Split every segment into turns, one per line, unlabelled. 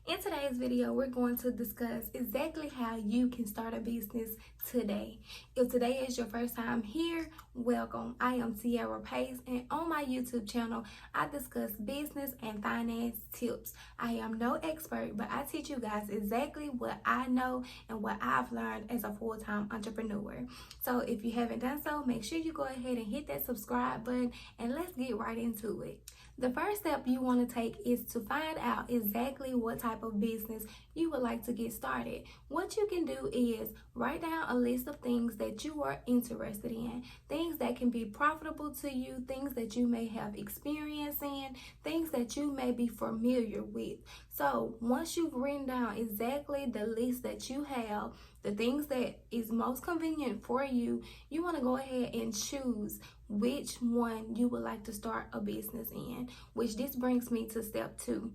In today's video, we're going to discuss exactly how you can start a business today. If today is your first time here, welcome. I am Tiara Pace, and on my YouTube channel, I discuss business and finance tips. I am no expert, but I teach you guys exactly what I know and what I've learned as a full-time entrepreneur. So if you haven't done so, make sure you go ahead and hit that subscribe button, and let's get right into it. The first step you want to take is to find out exactly what type of business you would like to get started. What you can do is write down a list of things that you are interested in, things that can be profitable to you, things that you may have experience in, things that you may be familiar with. So once you've written down exactly the list that you have, the things that is most convenient for you, you want to go ahead and choose which one you would like to start a business in, which this brings me to step 2.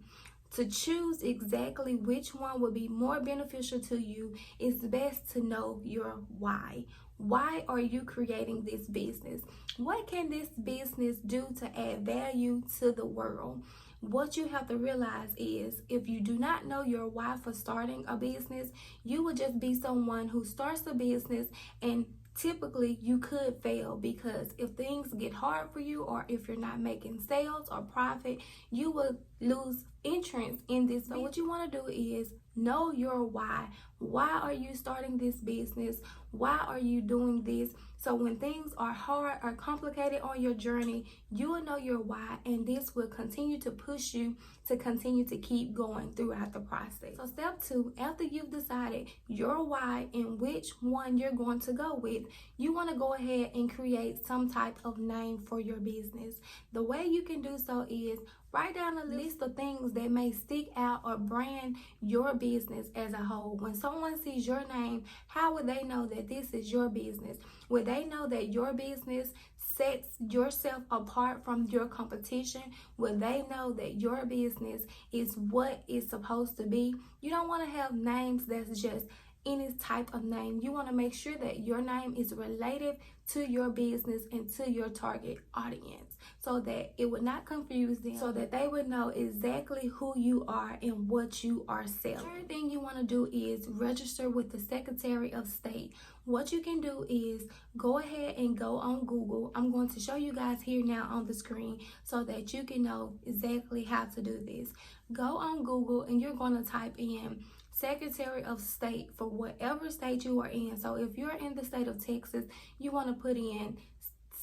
To choose exactly which one would be more beneficial to you, it's best to know your why. Why are you creating this business? What can this business do to add value to the world? What you have to realize is if you do not know your why for starting a business, you will just be someone who starts a business and typically you could fail, because if things get hard for you or if you're not making sales or profit, you will lose interest in this. So what you want to do is know your why. Why are you starting this business? Why are you doing this? So when things are hard or complicated on your journey, you will know your why, and this will continue to push you to continue to keep going throughout the process. So step 2, after you've decided your why and which one you're going to go with, you want to go ahead and create some type of name for your business. The way you can do so is write down a list of things that may stick out or brand your business as a whole. When someone sees your name, how would they know that this is your business? Would they know that your business sets yourself apart from your competition? Will they know that your business is what it's supposed to be? You don't want to have names that's just any type of name. You want to make sure that your name is related to your business and to your target audience, so that it would not confuse them, so that they would know exactly who you are and what you are selling. The third thing you want to do is register with the Secretary of State. What you can do is go ahead and go on Google. I'm going to show you guys here now on the screen so that you can know exactly how to do this. Go on Google and you're going to type in Secretary of State for whatever state you are in. So if you're in the state of Texas, you want to put in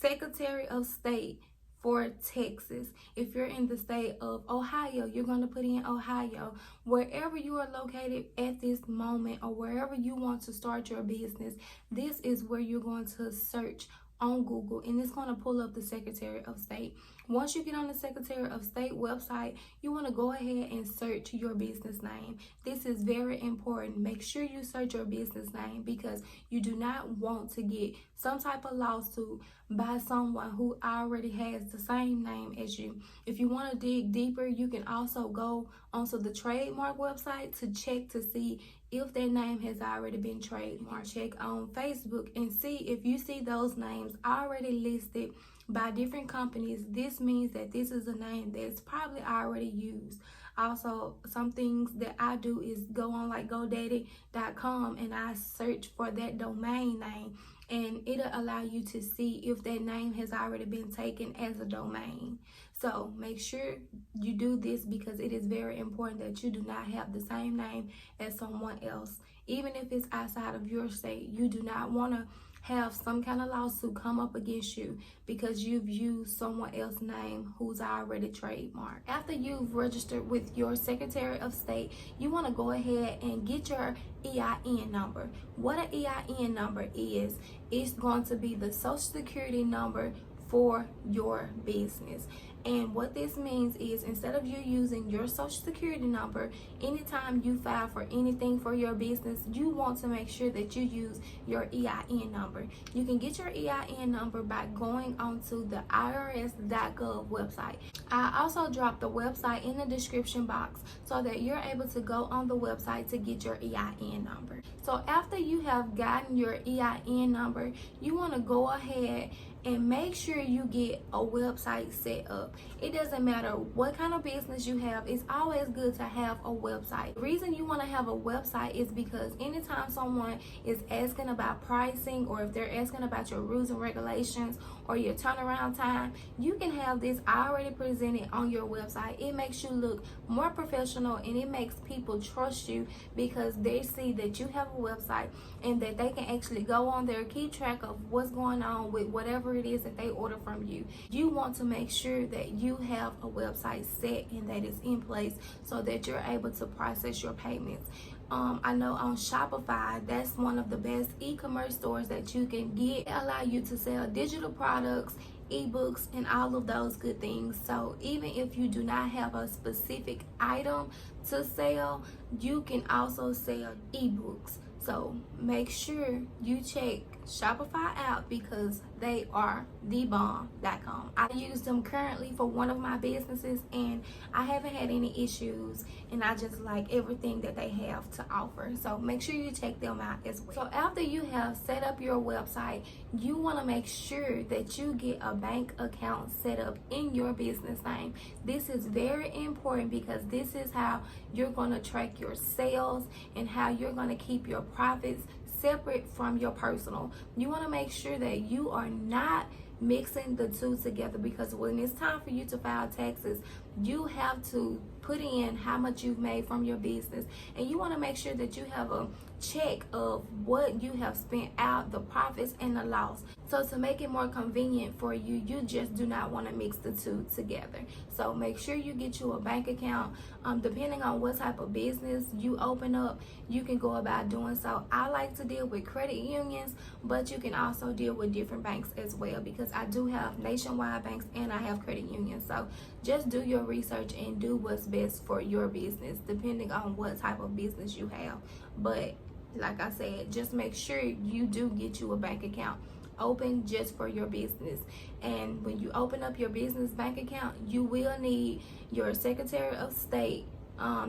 Secretary of State for Texas. If you're in the state of Ohio, you're going to put in Ohio. Wherever you are located at this moment, or wherever you want to start your business, this is where you're going to search on Google, and it's going to pull up the Secretary of State. Once you get on the Secretary of State website, you want to go ahead and search your business name. This is very important. Make sure you search your business name, because you do not want to get some type of lawsuit by someone who already has the same name as you. If you want to dig deeper, you can also go onto the trademark website to check to see if that name has already been trademarked. Check on Facebook and see if you see those names already listed by different companies. This means that this is a name that's probably already used. Also, some things that I do is go on like GoDaddy.com and I search for that domain name, and it'll allow you to see if that name has already been taken as a domain. So make sure you do this, because it is very important that you do not have the same name as someone else. Even if it's outside of your state, you do not want to have some kind of lawsuit come up against you because you've used someone else's name who's already trademarked. After you've registered with your Secretary of State, you want to go ahead and get your EIN number. What an EIN number is, it's going to be the Social Security number for your business. And what this means is, instead of you using your Social Security number anytime you file for anything for your business, you want to make sure that you use your EIN number. You can get your EIN number by going onto the irs.gov website. I also dropped the website in the description box so that you're able to go on the website to get your EIN number. So after you have gotten your EIN number, you want to go ahead and make sure you get a website set up. It doesn't matter what kind of business you have, it's always good to have a website. The reason you want to have a website is because anytime someone is asking about pricing, or if they're asking about your rules and regulations or your turnaround time, you can have this already presented on your website. It makes you look more professional, and it makes people trust you because they see that you have a website and that they can actually go on there, keep track of what's going on with whatever it is that they order from you. You want to make sure that you have a website set and that it's in place so that you're able to process your payments. I know on Shopify, that's one of the best e-commerce stores that you can get. They allow you to sell digital products, ebooks, and all of those good things. So even if you do not have a specific item to sell, you can also sell ebooks. So make sure you check Shopify out because they are thebomb.com. I use them currently for one of my businesses and I haven't had any issues, and I just like everything that they have to offer. So make sure you check them out as well. So after you have set up your website, you want to make sure that you get a bank account set up in your business name. This is very important because this is how you're going to track your sales and how you're going to keep your profits separate from your personal. You want to make sure that you are not mixing the two together, because when it's time for you to file taxes, you have to put in how much you've made from your business, and you want to make sure that you have a check of what you have spent out, the profits and the loss. So to make it more convenient for you, you just do not want to mix the two together. So make sure you get you a bank account. Depending on what type of business you open up, you can go about doing so. I like to deal with credit unions, but you can also deal with different banks as well, because I do have nationwide banks and I have credit unions. So just do your research and do what's best for your business depending on what type of business you have. But like I said, just make sure you do get you a bank account open just for your business. And when you open up your business bank account, you will need your Secretary of State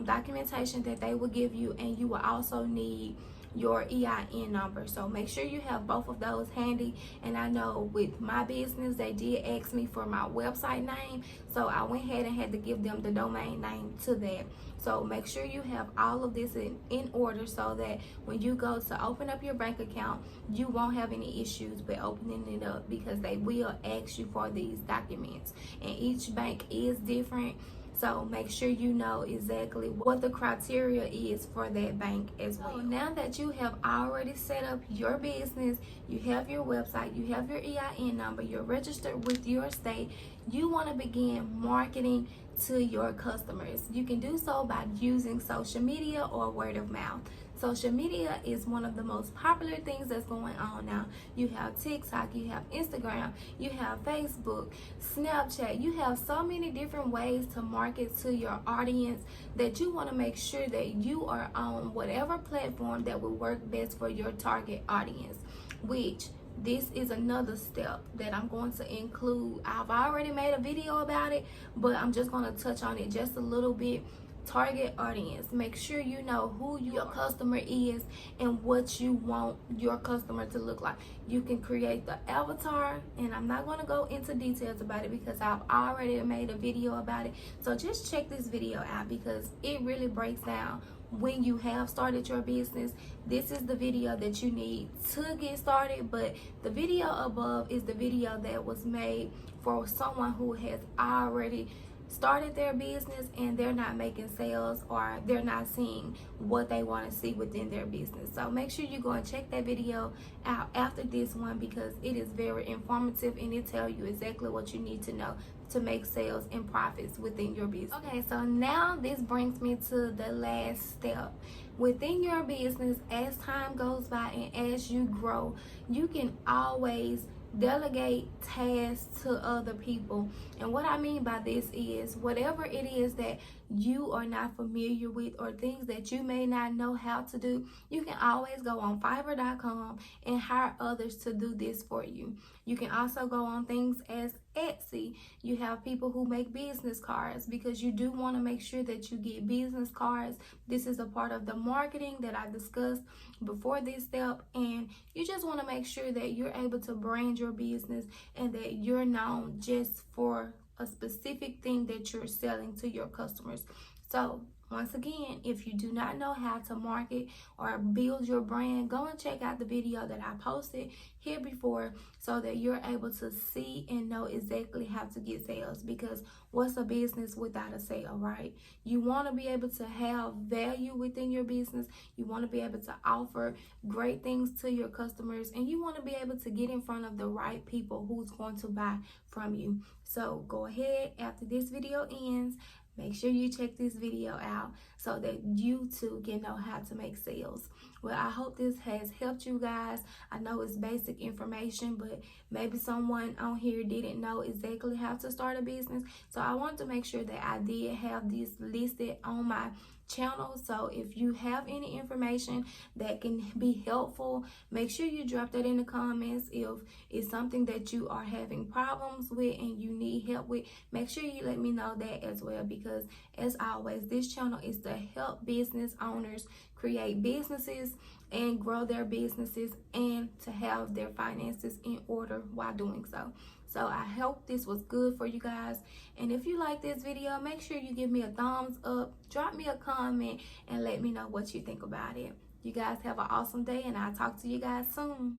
documentation that they will give you, and you will also need your EIN number. So make sure you have both of those handy. And I know with my business, they did ask me for my website name, so I went ahead and had to give them the domain name to that. So make sure you have all of this in order so that when you go to open up your bank account, you won't have any issues with opening it up, because they will ask you for these documents, and each bank is different. So make sure you know exactly what the criteria is for that bank as well. So now that you have already set up your business, you have your website, you have your EIN number, you're registered with your state, you want to begin marketing to your customers. You can do so by using social media or word of mouth. Social media is one of the most popular things that's going on now. You have TikTok, you have Instagram, you have Facebook, Snapchat. You have so many different ways to market to your audience that you want to make sure that you are on whatever platform that will work best for your target audience, which this is another step that I'm going to include. I've already made a video about it, but I'm just going to touch on it just a little bit. Target audience. Make sure you know who your customer is and what you want your customer to look like. You can create the avatar, and I'm not going to go into details about it because I've already made a video about it. So just check this video out because it really breaks down when you have started your business. This is the video that you need to get started, but the video above is the video that was made for someone who has already started their business and they're not making sales, or they're not seeing what they want to see within their business. So make sure you go and check that video out after this one because it is very informative and it tells you exactly what you need to know to make sales and profits within your business. Okay, so now this brings me to the last step. Within your business, as time goes by and as you grow, you can always delegate tasks to other people. And what I mean by this is whatever it is that you are not familiar with or things that you may not know how to do, you can always go on Fiverr.com and hire others to do this for you. You can also go on things as Etsy. You have people who make business cards, because you do want to make sure that you get business cards. This is a part of the marketing that I discussed before this step, and you just want to make sure that you're able to brand your business and that you're known just for a specific thing that you're selling to your customers. So once again, if you do not know how to market or build your brand, go and check out the video that I posted here before, so that you're able to see and know exactly how to get sales. Because what's a business without a sale, right? You want to be able to have value within your business. You want to be able to offer great things to your customers, and you want to be able to get in front of the right people who's going to buy from you. So go ahead, after this video ends, make sure you check this video out so that you too can know how to make sales. Well, I hope this has helped you guys. I know it's basic information, but maybe someone on here didn't know exactly how to start a business. So I want to make sure that I did have this listed on my channel. So if you have any information that can be helpful, make sure you drop that in the comments. If it's something that you are having problems with and you need help with, make sure you let me know that as well, because as always, this channel is to help business owners create businesses and grow their businesses, and to have their finances in order while doing so. So I hope this was good for you guys. And if you like this video, make sure you give me a thumbs up, drop me a comment, and let me know what you think about it. You guys have an awesome day, and I'll talk to you guys soon.